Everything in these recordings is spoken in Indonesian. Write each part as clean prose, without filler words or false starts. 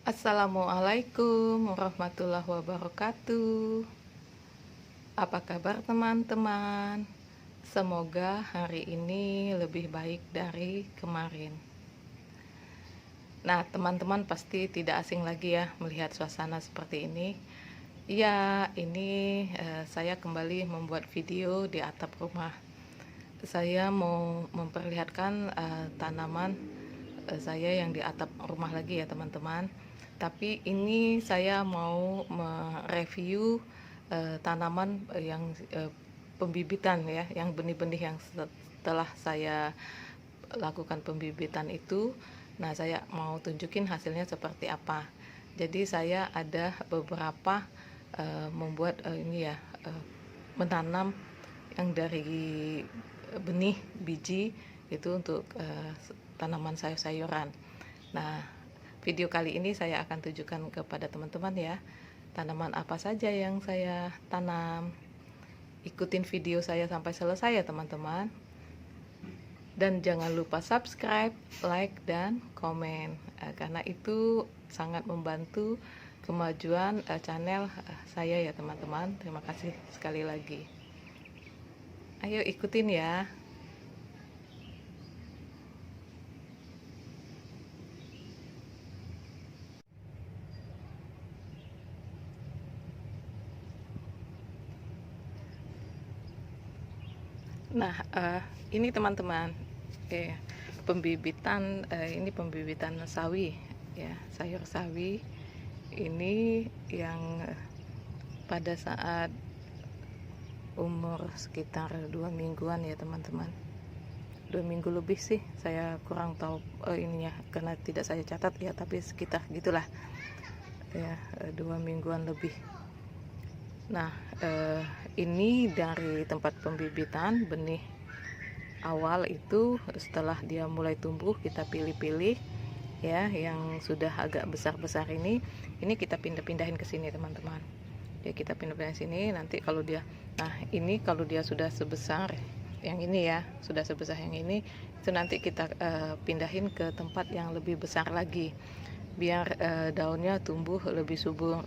Assalamualaikum warahmatullahi wabarakatuh. Apa kabar teman-teman? Semoga hari ini lebih baik dari kemarin. Nah, teman-teman pasti tidak asing lagi ya melihat suasana seperti ini. Ya, ini saya kembali membuat video di atap rumah. Saya mau memperlihatkan tanaman saya yang di atap rumah lagi ya teman-teman. Tapi ini saya mau mereview tanaman yang pembibitan ya, yang benih-benih yang setelah saya lakukan pembibitan itu. Nah, saya mau tunjukin hasilnya seperti apa. Jadi saya ada beberapa membuat ini ya, menanam yang dari benih biji itu untuk tanaman sayur-sayuran. Nah, video kali ini saya akan tunjukkan kepada teman-teman ya, tanaman apa saja yang saya tanam. Ikutin video saya sampai selesai ya teman-teman. Dan jangan lupa subscribe, like, dan komen, karena itu sangat membantu kemajuan channel saya ya teman-teman. Terima kasih sekali lagi. Ayo ikutin ya. Nah, ini teman-teman, pembibitan ini pembibitan sawi ya, sayur sawi ini yang pada saat umur sekitar 2 mingguan ya teman-teman. 2 minggu lebih sih, saya kurang tahu ininya karena tidak saya catat ya, tapi sekitar gitulah ya, 2 mingguan lebih. Nah, ini dari tempat pembibitan benih awal itu. Setelah dia mulai tumbuh, kita pilih-pilih ya, yang sudah agak besar-besar ini kita pindah-pindahin ke sini teman-teman. Ya, kita pindah-pindahin sini. Nanti kalau dia, nah ini kalau dia sudah sebesar yang ini ya, sudah sebesar yang ini, itu nanti kita pindahin ke tempat yang lebih besar lagi, biar daunnya tumbuh lebih subur.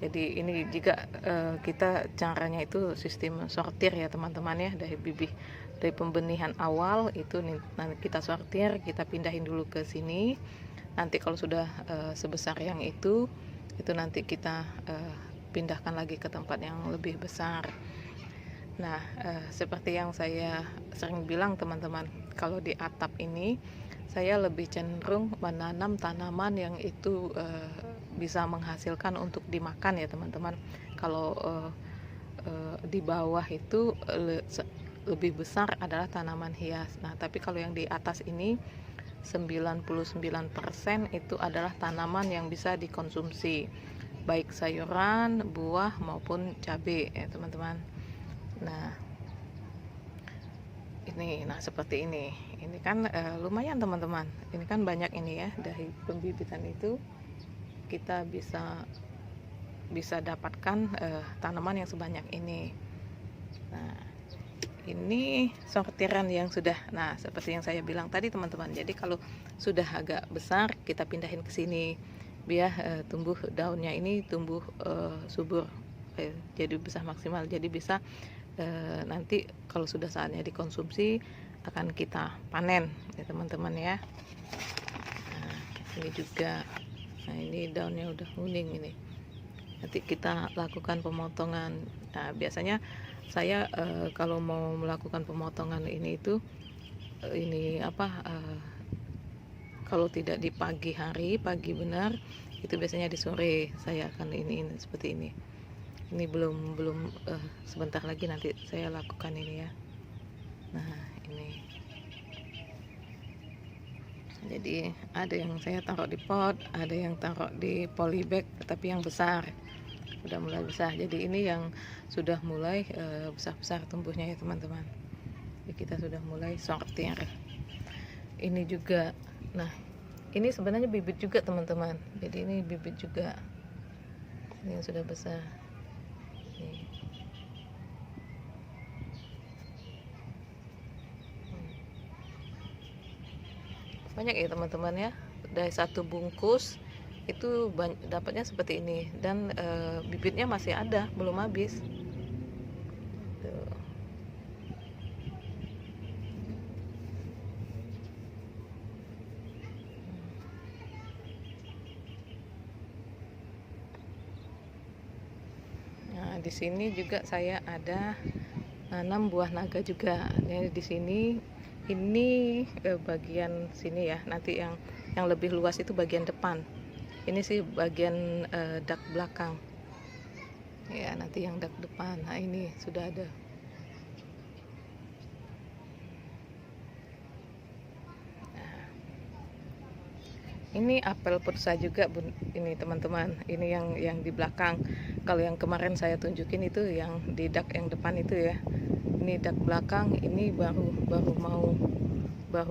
Jadi ini juga kita caranya itu sistem sortir ya teman-teman ya, dari bibih, dari pembenihan awal itu nanti kita sortir, kita pindahin dulu ke sini. Nanti kalau sudah sebesar yang itu nanti kita pindahkan lagi ke tempat yang lebih besar. Nah, seperti yang saya sering bilang teman-teman, kalau di atap ini saya lebih cenderung menanam tanaman yang itu bisa menghasilkan untuk dimakan ya teman-teman. Kalau di bawah itu lebih besar adalah tanaman hias. Nah, tapi kalau yang di atas ini 99% itu adalah tanaman yang bisa dikonsumsi, baik sayuran, buah maupun cabai ya teman-teman. Nah, ini seperti ini kan lumayan teman-teman, ini kan banyak ini ya, dari pembibitan itu kita bisa dapatkan tanaman yang sebanyak ini. Nah, ini sortiran yang sudah, nah seperti yang saya bilang tadi teman-teman, jadi kalau sudah agak besar kita pindahin ke sini biar tumbuh daunnya ini tumbuh subur, jadi bisa maksimal, jadi bisa nanti kalau sudah saatnya dikonsumsi akan kita panen ya teman-teman ya. Nah, ini juga, nah ini daunnya udah kuning ini, nanti kita lakukan pemotongan. Nah, biasanya saya kalau mau melakukan pemotongan ini itu kalau tidak di pagi hari, pagi benar, itu biasanya di sore saya akan ini seperti ini. Ini belum sebentar lagi nanti saya lakukan ini ya. Nah, ini jadi ada yang saya taruh di pot, ada yang taruh di polybag tapi yang besar, udah mulai besar. Jadi ini yang sudah mulai besar-besar tumbuhnya ya teman-teman. Jadi kita sudah mulai sortir. Ini juga, nah ini sebenarnya bibit juga teman-teman, jadi ini bibit juga, ini yang sudah besar nih. Banyak ya teman-teman ya, dari satu bungkus itu dapatnya seperti ini, dan bibitnya masih ada, belum habis. Tuh. Nah, di sini juga saya ada 6 buah naga juga. Jadi di sini ini bagian sini ya, nanti yang lebih luas itu bagian depan. Ini sih bagian dak belakang ya, nanti yang dak depan. Nah, ini sudah ada. Nah, ini apel pursa juga ini teman-teman, ini yang di belakang. Kalau yang kemarin saya tunjukin itu yang di dak yang depan itu ya, ini dak belakang, ini baru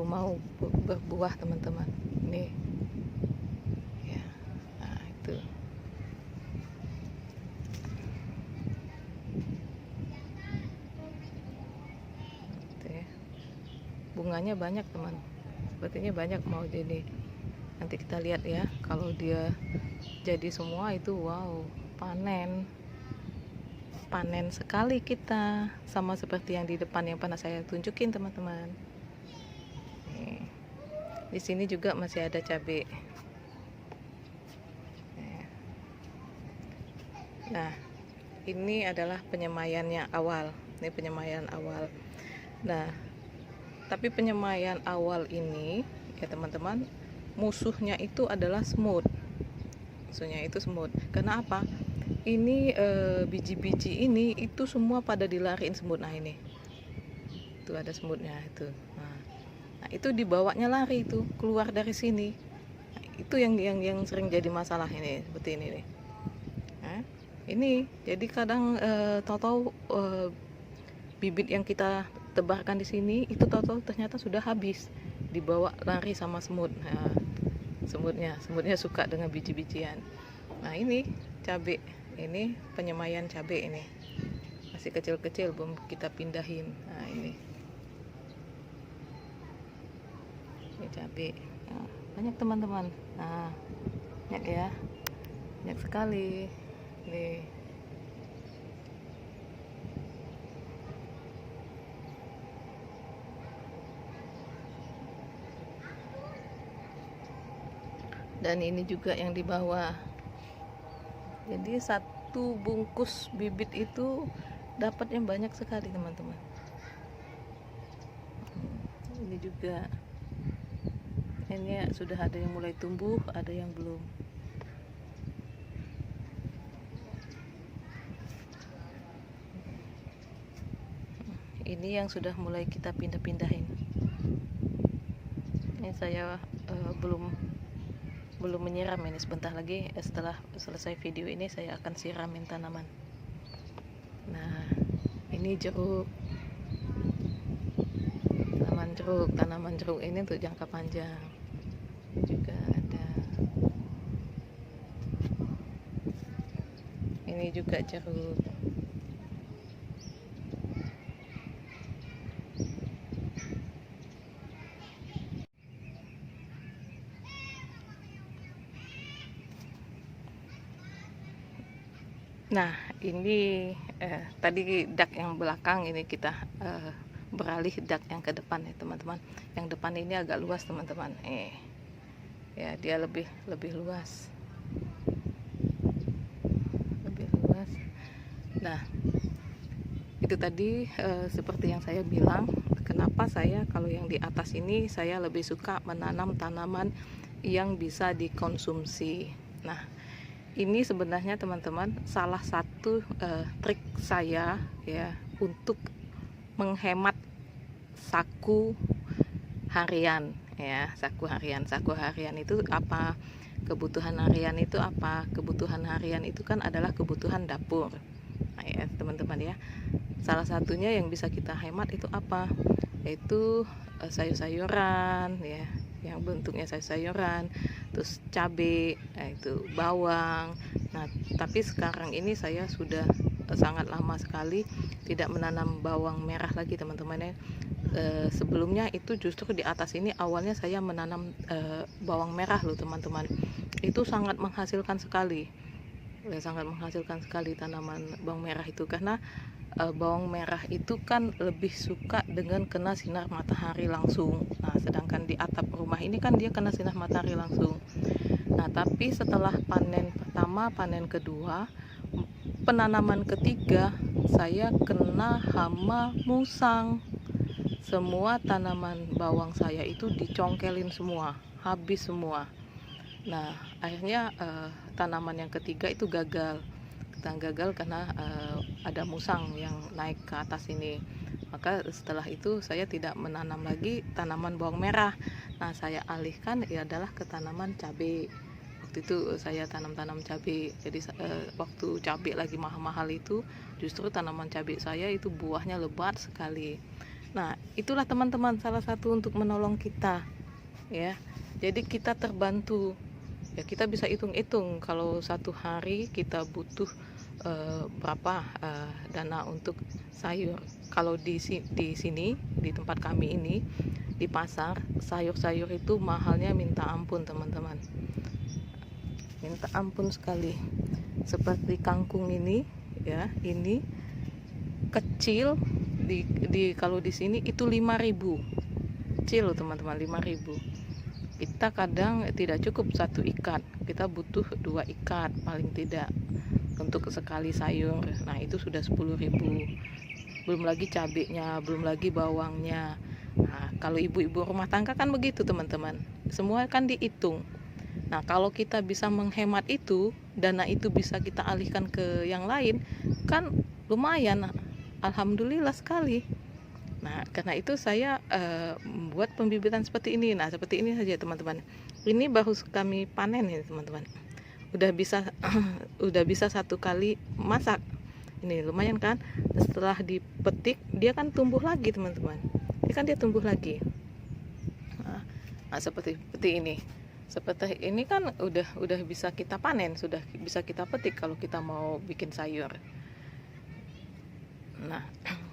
mau berbuah teman-teman. Nih ya, nah itu. Bunganya banyak teman, sepertinya banyak mau jadi. Nanti kita lihat ya, kalau dia jadi semua itu wow, panen sekali kita, sama seperti yang di depan yang pernah saya tunjukin teman-teman. Di sini juga masih ada cabai. Nah, ini adalah penyemaiannya awal. Ini penyemaian awal. Nah, tapi penyemaian awal ini ya teman-teman, musuhnya itu adalah semut. Musuhnya itu semut. Karena apa? Ini biji-biji ini itu semua pada dilariin semut. Nah, ini. Itu ada semutnya itu. Nah, itu dibawanya lari itu keluar dari sini. Nah, itu yang sering jadi masalah ini, seperti ini nih. Nah, ini jadi kadang tahu-tahu bibit yang kita tebarkan di sini itu tahu-tahu ternyata sudah habis, dibawa lari sama semut. Nah, semutnya suka dengan biji-bijian. Nah, ini cabai, ini penyemaian cabai, ini masih kecil-kecil belum kita pindahin. Nah, ini cabai. Nah, banyak teman-teman. Nah, banyak ya, banyak sekali nih. Dan ini juga yang di bawah. Jadi satu bungkus bibit itu dapatnya banyak sekali teman-teman. Ini juga, ini sudah ada yang mulai tumbuh, ada yang belum. Ini yang sudah mulai kita pindah-pindahin. Ini saya belum menyiram, ini sebentar lagi setelah selesai video ini saya akan siramin tanaman. Nah, ini jeruk, tanaman jeruk ini untuk jangka panjang juga ada. Ini juga jeruk. Nah, ini tadi dak yang belakang, ini kita beralih dak yang ke depan ya teman-teman. Yang depan ini agak luas teman-teman. Ya, dia lebih luas. Lebih luas. Nah, itu tadi seperti yang saya bilang, kenapa saya kalau yang di atas ini saya lebih suka menanam tanaman yang bisa dikonsumsi. Nah, ini sebenarnya teman-teman salah satu trik saya ya untuk menghemat saku harian ya. Saku harian itu apa? Kebutuhan harian itu apa? Kebutuhan harian itu kan adalah kebutuhan dapur. Nah, ya teman-teman ya, salah satunya yang bisa kita hemat itu apa? Yaitu sayur-sayuran ya, yang bentuknya sayur-sayuran, terus cabai, itu bawang. Nah, tapi sekarang ini saya sudah sangat lama sekali tidak menanam bawang merah lagi teman-teman ya. sebelumnya itu justru di atas ini awalnya saya menanam bawang merah loh teman-teman. Itu sangat menghasilkan sekali, sangat menghasilkan sekali tanaman bawang merah itu, karena bawang merah itu kan lebih suka dengan kena sinar matahari langsung. Nah, sedangkan di atap rumah ini kan dia kena sinar matahari langsung. Nah, tapi setelah panen pertama, panen kedua, penanaman ketiga, saya kena hama musang. Semua tanaman bawang saya itu dicongkelin semua, habis semua. Nah, akhirnya tanaman yang ketiga itu gagal. Gagal karena ada musang yang naik ke atas ini. Maka setelah itu saya tidak menanam lagi tanaman bawang merah. Nah, saya alihkan adalah ke tanaman cabai. Waktu itu saya tanam cabai. Jadi waktu cabai lagi mahal-mahal itu, justru tanaman cabai saya itu buahnya lebat sekali. Nah, itulah teman-teman salah satu untuk menolong kita, ya. Jadi kita terbantu. Ya, kita bisa hitung-hitung kalau satu hari kita butuh berapa dana untuk sayur. Kalau di sini di tempat kami ini di pasar, sayur-sayur itu mahalnya minta ampun teman-teman, minta ampun sekali. Seperti kangkung ini, ya, ini kecil kalau di sini itu 5.000, kecil loh teman-teman, 5.000. Kita kadang tidak cukup satu ikat, kita butuh 2 ikat paling tidak untuk sekali sayur. Nah, itu sudah 10.000, belum lagi cabenya, belum lagi bawangnya. Nah, kalau ibu-ibu rumah tangga kan begitu teman-teman, semua kan dihitung. Nah, kalau kita bisa menghemat itu, dana itu bisa kita alihkan ke yang lain, kan lumayan, alhamdulillah sekali. Nah, karena itu saya membuat pembibitan seperti ini. Nah, seperti ini saja teman-teman. Ini baru kami panen ya teman-teman. Udah bisa udah bisa 1 kali masak. Ini lumayan kan? Setelah dipetik dia kan tumbuh lagi teman-teman. Ini kan dia tumbuh lagi. Nah, seperti ini. Seperti ini kan udah bisa kita panen, sudah bisa kita petik kalau kita mau bikin sayur. Nah,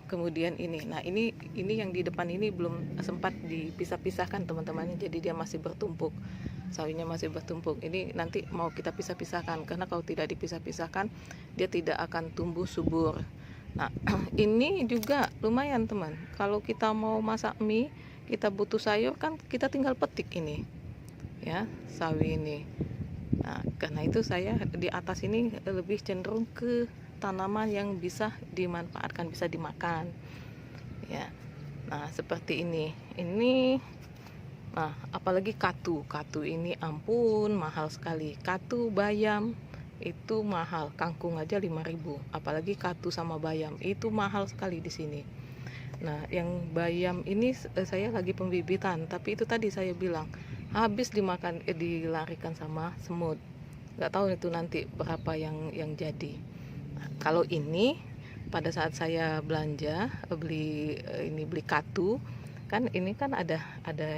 kemudian ini, nah ini yang di depan ini belum sempat dipisah-pisahkan teman-teman, jadi dia masih bertumpuk, sawinya masih bertumpuk. Ini nanti mau kita pisah-pisahkan, karena kalau tidak dipisah-pisahkan dia tidak akan tumbuh subur. Nah, ini juga lumayan teman, kalau kita mau masak mie, kita butuh sayur kan kita tinggal petik ini, ya, sawi ini. Nah, karena itu saya di atas ini lebih cenderung ke tanaman yang bisa dimanfaatkan, bisa dimakan, ya. Nah, seperti ini. Nah, apalagi katu ini ampun mahal sekali. Katu, bayam itu mahal, kangkung aja 5.000, apalagi katu sama bayam itu mahal sekali di sini. Nah, yang bayam ini saya lagi pembibitan, tapi itu tadi saya bilang habis dimakan, dilarikan sama semut. Nggak tahu itu nanti berapa yang jadi. Nah, kalau ini pada saat saya belanja beli katu, kan ini kan ada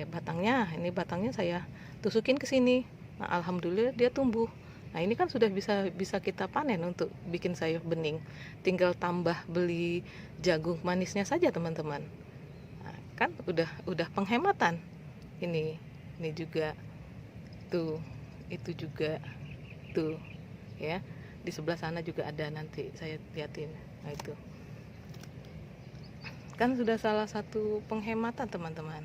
batangnya. Ini batangnya saya tusukin ke sini. Nah, alhamdulillah dia tumbuh. Nah, ini kan sudah bisa kita panen untuk bikin sayur bening. Tinggal tambah beli jagung manisnya saja teman-teman. Nah, kan udah penghematan. Ini juga tuh, itu juga tuh, ya. Di sebelah sana juga ada, nanti saya liatin. Nah, itu kan sudah salah satu penghematan teman-teman.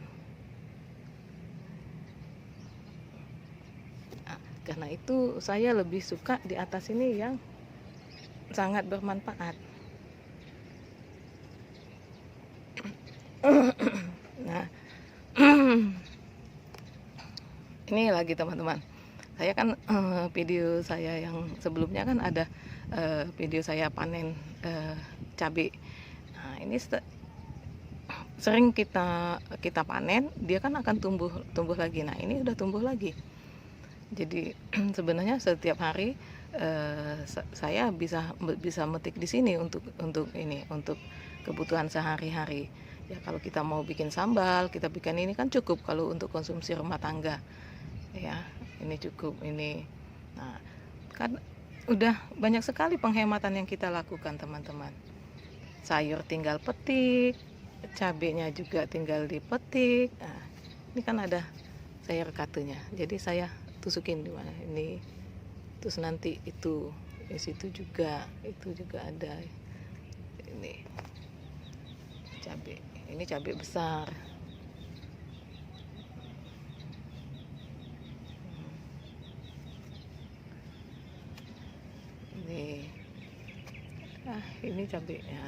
Nah, karena itu saya lebih suka di atas ini yang sangat bermanfaat. Nah, ini lagi teman-teman, saya kan video saya yang sebelumnya kan ada video saya panen cabai. Nah, ini sering kita panen, dia kan akan tumbuh lagi. Nah, ini udah tumbuh lagi. Jadi sebenarnya setiap hari saya bisa metik di sini untuk kebutuhan sehari-hari. Ya, kalau kita mau bikin sambal, kita bikin ini kan cukup kalau untuk konsumsi rumah tangga. Ya, ini cukup ini. Nah, kan udah banyak sekali penghematan yang kita lakukan teman-teman. Sayur tinggal petik, cabenya juga tinggal dipetik. Nah, ini kan ada sayur katunya, jadi saya tusukin di mana ini, terus nanti itu di situ juga, itu juga ada ini cabai, ini cabai besar. Ini ini cabainya,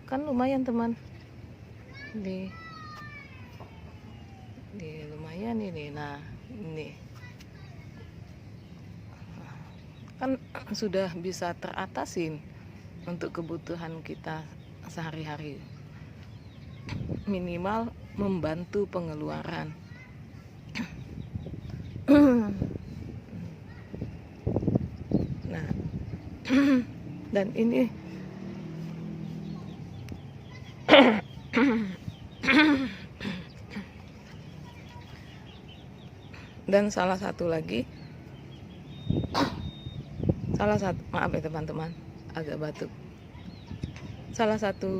kan lumayan teman, di lumayan ini. Nah ini kan sudah bisa teratasin untuk kebutuhan kita sehari-hari, minimal membantu pengeluaran. Nah dan ini dan salah satu maaf ya teman-teman, agak batuk. Salah satu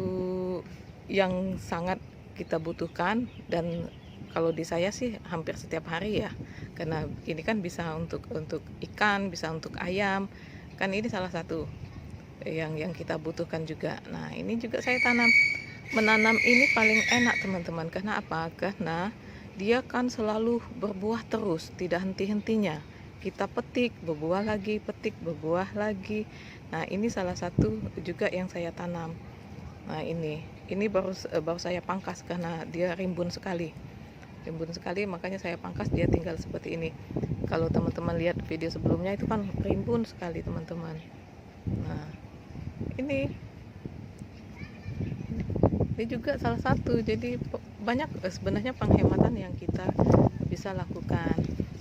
yang sangat kita butuhkan, dan kalau di saya sih hampir setiap hari ya, karena ini kan bisa untuk ikan, bisa untuk ayam, kan ini salah satu yang kita butuhkan juga. Nah ini juga saya menanam ini paling enak teman-teman. Karena apa? Karena dia kan selalu berbuah terus, tidak henti-hentinya. Kita petik, berbuah lagi, petik, berbuah lagi. Nah ini salah satu juga yang saya tanam. Nah ini baru saya pangkas karena dia rimbun sekali, makanya saya pangkas, dia tinggal seperti ini. Kalau teman-teman lihat video sebelumnya itu kan rimbun sekali teman-teman. Nah ini juga salah satu, jadi banyak sebenarnya penghematan yang kita bisa lakukan.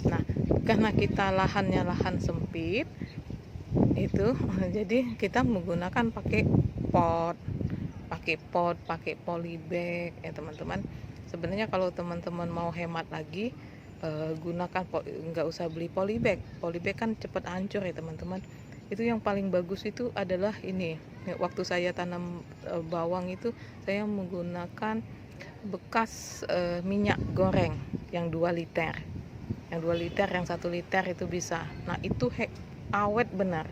Nah karena kita lahan sempit itu, jadi kita menggunakan pakai pot, pakai polybag ya teman-teman. Sebenarnya kalau teman-teman mau hemat lagi, gunakan nggak usah beli polybag kan cepat hancur ya teman-teman. Itu yang paling bagus itu adalah ini. Waktu saya tanam bawang itu saya menggunakan bekas minyak goreng yang 2 liter. Yang 2 liter, yang 1 liter itu bisa. Nah itu awet benar.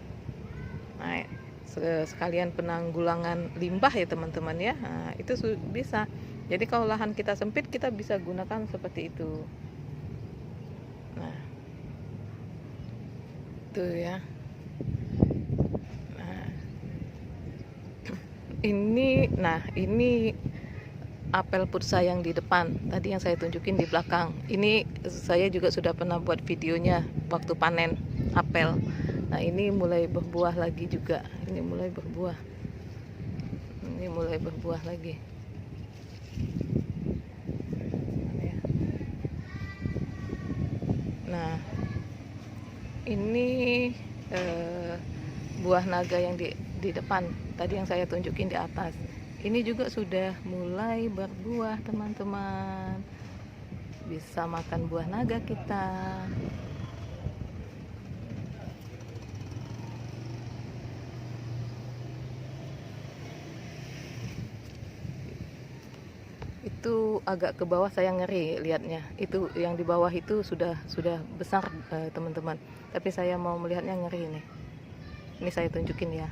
Nah sekalian penanggulangan limbah ya teman-teman ya. Nah itu bisa. Jadi kalau lahan kita sempit, kita bisa gunakan seperti itu. Nah itu ya. Ini apel putsa yang di depan tadi yang saya tunjukin di belakang. Ini saya juga sudah pernah buat videonya waktu panen apel. Nah ini mulai berbuah lagi juga. Ini mulai berbuah lagi. Nah ini buah naga yang di depan tadi yang saya tunjukin di atas. Ini juga sudah mulai berbuah teman-teman. Bisa makan buah naga kita. Itu agak ke bawah saya ngeri lihatnya. Itu yang di bawah itu sudah besar teman-teman. Tapi saya mau melihatnya ngeri ini. Ini saya tunjukin ya.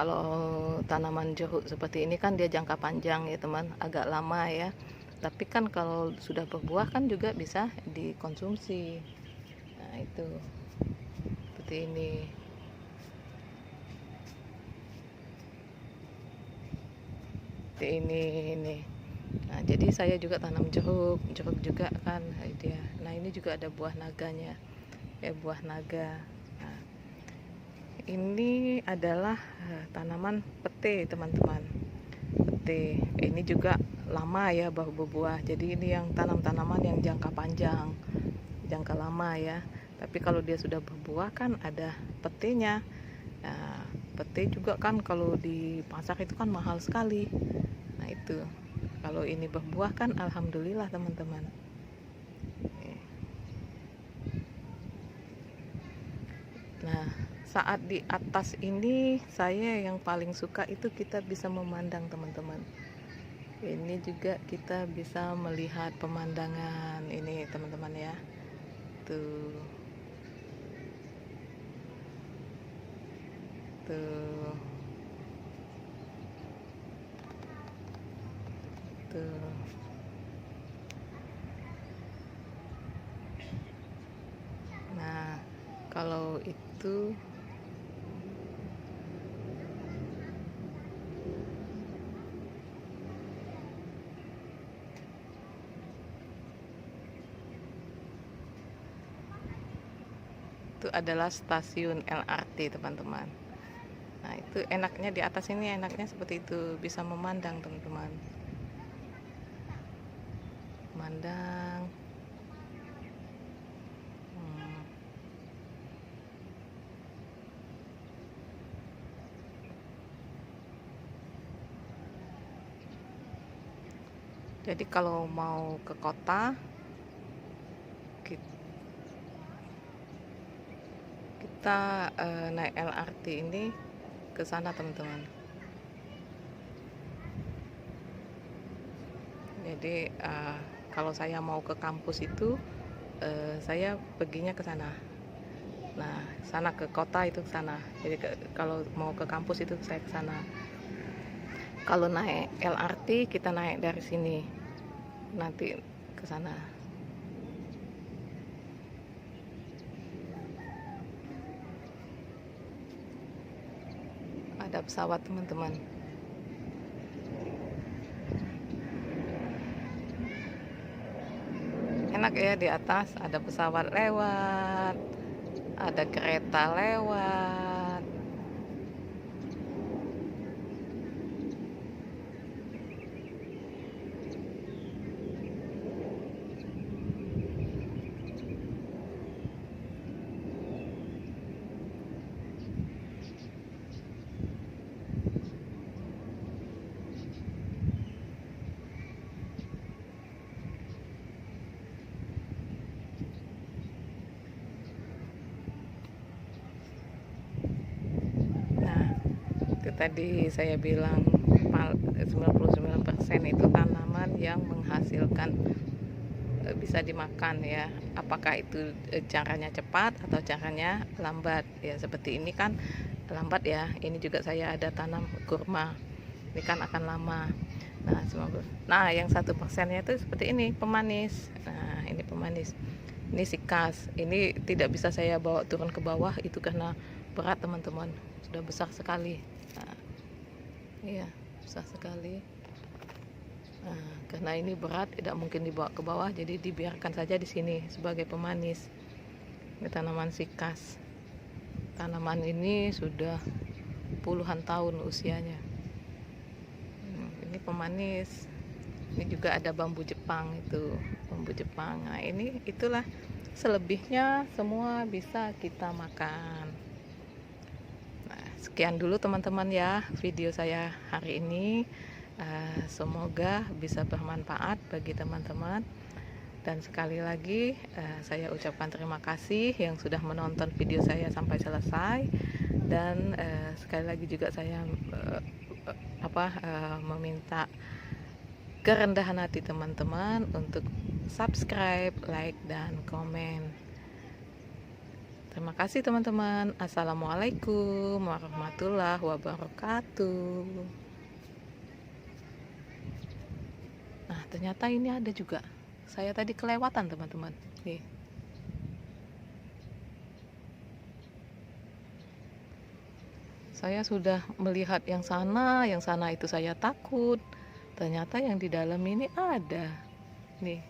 Kalau tanaman jeruk seperti ini kan dia jangka panjang ya teman, agak lama ya. Tapi kan kalau sudah berbuah kan juga bisa dikonsumsi. Nah itu seperti ini. Ini. Nah jadi saya juga tanam jeruk juga kan dia. Nah ini juga ada buah naganya, ya buah naga. Ini adalah tanaman pete teman-teman. Pete ini juga lama ya baru berbuah. Jadi ini yang tanaman yang jangka panjang, jangka lama ya. Tapi kalau dia sudah berbuah kan ada petenya. Nah, pete juga kan kalau di pasar itu kan mahal sekali. Nah itu, kalau ini berbuah kan alhamdulillah teman-teman. Nah, saat di atas ini saya yang paling suka itu kita bisa memandang teman-teman. Ini juga kita bisa melihat pemandangan ini teman-teman ya. Tuh. Tuh. Tuh. Nah, kalau itu adalah stasiun LRT teman-teman. Nah itu enaknya di atas ini, enaknya seperti itu, bisa memandang teman-teman, memandang. Jadi kalau mau ke kota kita naik LRT ini ke sana teman-teman. Jadi kalau saya mau ke kampus itu saya perginya ke sana. Nah, sana ke kota itu ke sana. Jadi kalau mau ke kampus itu saya ke sana. Kalau naik LRT kita naik dari sini nanti ke sana. Ada pesawat teman-teman. Enak ya, di atas ada pesawat lewat, ada kereta lewat. Tadi saya bilang 99% itu tanaman yang menghasilkan bisa dimakan ya. Apakah itu caranya cepat atau caranya lambat ya, seperti ini kan lambat ya. Ini juga saya ada tanam kurma, ini kan akan lama. Nah yang 1%-nya itu seperti ini, pemanis. Nah ini pemanis, ini sikas. Ini tidak bisa saya bawa turun ke bawah itu karena berat teman-teman, sudah besar sekali. Nah, iya besar sekali. Nah, karena ini berat tidak mungkin dibawa ke bawah, jadi dibiarkan saja di sini sebagai pemanis. Ini tanaman sikas. Tanaman ini sudah puluhan tahun usianya. Ini pemanis. Ini juga ada bambu Jepang, itu bambu Jepang. Nah ini itulah, selebihnya semua bisa kita makan. Sekian dulu teman-teman ya video saya hari ini. Semoga bisa bermanfaat bagi teman-teman. Dan sekali lagi saya ucapkan terima kasih yang sudah menonton video saya sampai selesai. Dan sekali lagi juga saya meminta kerendahan hati teman-teman untuk subscribe, like, dan komen. Terima kasih teman-teman. Assalamualaikum warahmatullahi wabarakatuh. Nah ternyata ini ada juga, saya tadi kelewatan teman-teman nih. Saya sudah melihat yang sana itu saya takut. Ternyata yang di dalam ini ada nih.